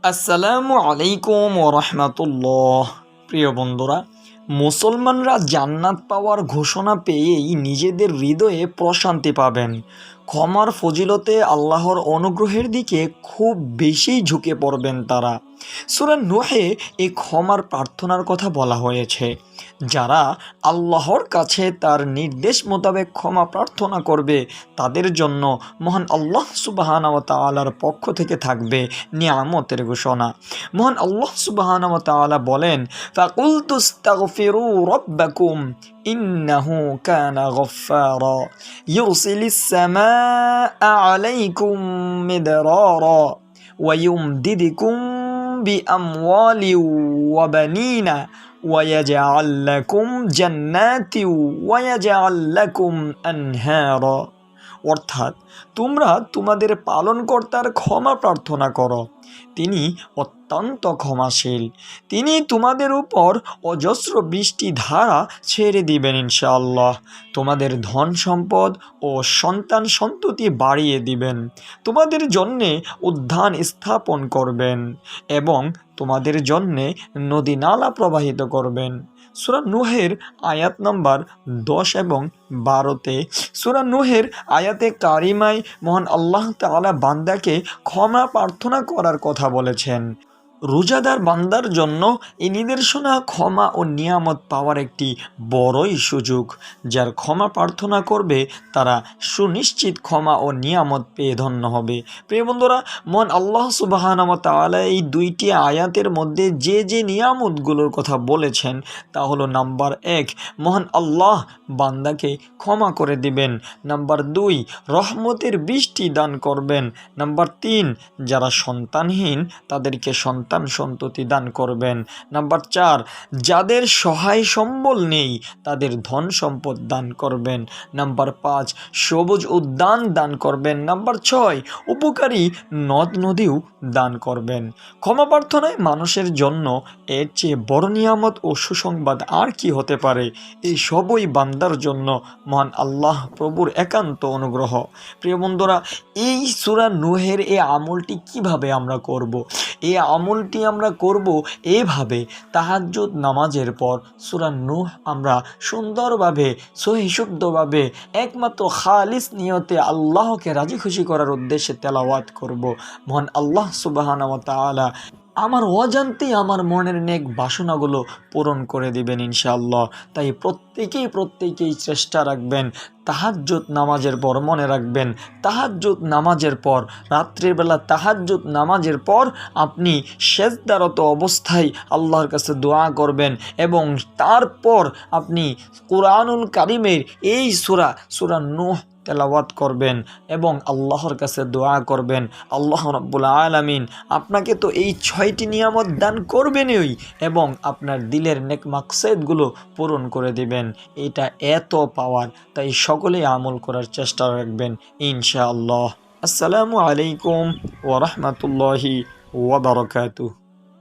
আসসালামু আলাইকুম ওরহমাতুল্লাহ। প্রিয় বন্ধুরা, মুসলমানরা জান্নাত পাওয়ার ঘোষণা পেয়েই নিজেদের হৃদয়ে প্রশান্তি পাবেন। ক্ষমার ফজিলতে আল্লাহর অনুগ্রহের দিকে খুব বেশি ঝুঁকে পড়বেন তারা। সূরা নূহে এই ক্ষমার প্রার্থনার কথা বলা হয়েছে। যারা আল্লাহর কাছে তার নির্দেশ মোতাবেক ক্ষমা প্রার্থনা করবে তাদের জন্য মহান আল্লাহ সুবহানাহু ওয়া তাআলার পক্ষ থেকে থাকবে নিয়ামতের ঘোষণা। মহান আল্লাহ সুবহানাহু ওয়া তাআলা বলেন, ফাকুলতুস্তাগফিরু রাব্বাকুম ইন্নাহু কানা গফফারা ইউরসিলিস সামাআ আলাইকুম মিদরারা ওয়া ইউমদিদকুম বিআমওয়ালি ওয়া বানিনা ওয়ায়াজআল লাকুম জান্নাতি ওয়ায়াজআল লাকুম আনহারা। অর্থাৎ তোমরা তোমাদের পালনকর্তার ক্ষমা প্রার্থনা করো, তিনি অত্যন্ত ক্ষমাশীল। তিনি তোমাদের উপর অজস্র বৃষ্টি ধারা ছেড়ে দিবেন ইনশাআল্লাহ। তোমাদের ধন সম্পদ ও সন্তান সন্ততি বাড়িয়ে দিবেন। তোমাদের জন্যে উদ্যান স্থাপন করবেন এবং তোমাদের জন্যে নদী নালা প্রবাহিত করবেন। সূরা নূহের আয়াত নম্বর 10 এবং 12-তে সূরা নূহের আয়াতে কারিমায় মহান আল্লাহ তাআলা বান্দাকে ক্ষমা প্রার্থনা করার কথা বলেছেন। রোজাদার বান্দার জন্য এই নিদর্শনা ক্ষমা ও নিয়ামত পাওয়ার একটি বড়ই সুযোগ। যার ক্ষমা প্রার্থনা করবে তারা সুনিশ্চিত ক্ষমা ও নিয়ামত পেয়ে ধন্য হবে। প্রিয় বন্ধুরা, মহান আল্লাহ সুবহানাহু ওয়া তাআলা এই দুইটি আয়াতের মধ্যে যে নিয়ামতগুলোর কথা বলেছেন তা হলো, নাম্বার 1, মহান আল্লাহ বান্দাকে ক্ষমা করে দিবেন। নাম্বার 2, রহমতের বৃষ্টি দান করবেন। নাম্বার 3, যারা সন্তানহীন তাদেরকে সন্তান সন্ততি দান করবেন। নাম্বার 4, যাদের সহায় সম্বল নেই তাদের ধন সম্পদ দান করবেন। নাম্বার 5, সবুজ উদ্যান দান করবেন। নাম্বার 6, উপকারী নদ নদীও দান করবেন। ক্ষমা প্রার্থনায় মানুষের জন্য এর চেয়ে বড় নিয়ামত ও সুসংবাদ আর কি হতে পারে। এই সবই বান্দার জন্য মহান আল্লাহ প্রভুর একান্ত অনুগ্রহ। প্রিয় বন্ধুরা, এই সূরা নূহের এই আমলটি কিভাবে আমরা করব? এই আমলটি আমরা করব এভাবে, তাহাজ্জুদ নামাজের পর সূরা নূহ আমরা সুন্দরভাবে সহিশুদ্ধভাবে একমাত্র খালিস নিয়তে আল্লাহকে রাজি খুশি করার উদ্দেশ্যে তেলাওয়াত করব। মহান আল্লাহ সুবহানাহু ওয়া তাআলা আমার অজান্তেই আমার মনের নেক বাসনাগুলো পূরণ করে দিবেন ইনশাআল্লাহ। তাই প্রত্যেকেই চেষ্টা রাখবেন তাহাজ্জুদ নামাজের পর, মনে রাখবেন তাহাজ্জুদ নামাজের পর, রাত্রির বেলা তাহাজ্জুদ নামাজের পর আপনি সেজদারত অবস্থায় আল্লাহর কাছে দোয়া করবেন এবং তারপর আপনি কুরআনুল কারীমের এই সূরা নূহ তেলাওয়াত করবেন এবং আল্লাহর কাছে দোয়া করবেন। আল্লাহ রাব্বুল আলামিন আপনাকে তো এই 6টি নিয়ামত দান করবেনই এবং আপনার দিলের নেক মাকসাদগুলো পূরণ করে দিবেন। এটা এত পাওয়ার, তাই সকলেই আমল করার চেষ্টা রাখবেন ইনশাআল্লাহ। আসসালামু আলাইকুম ওয়া রাহমাতুল্লাহি ওয়া বারাকাতুহু।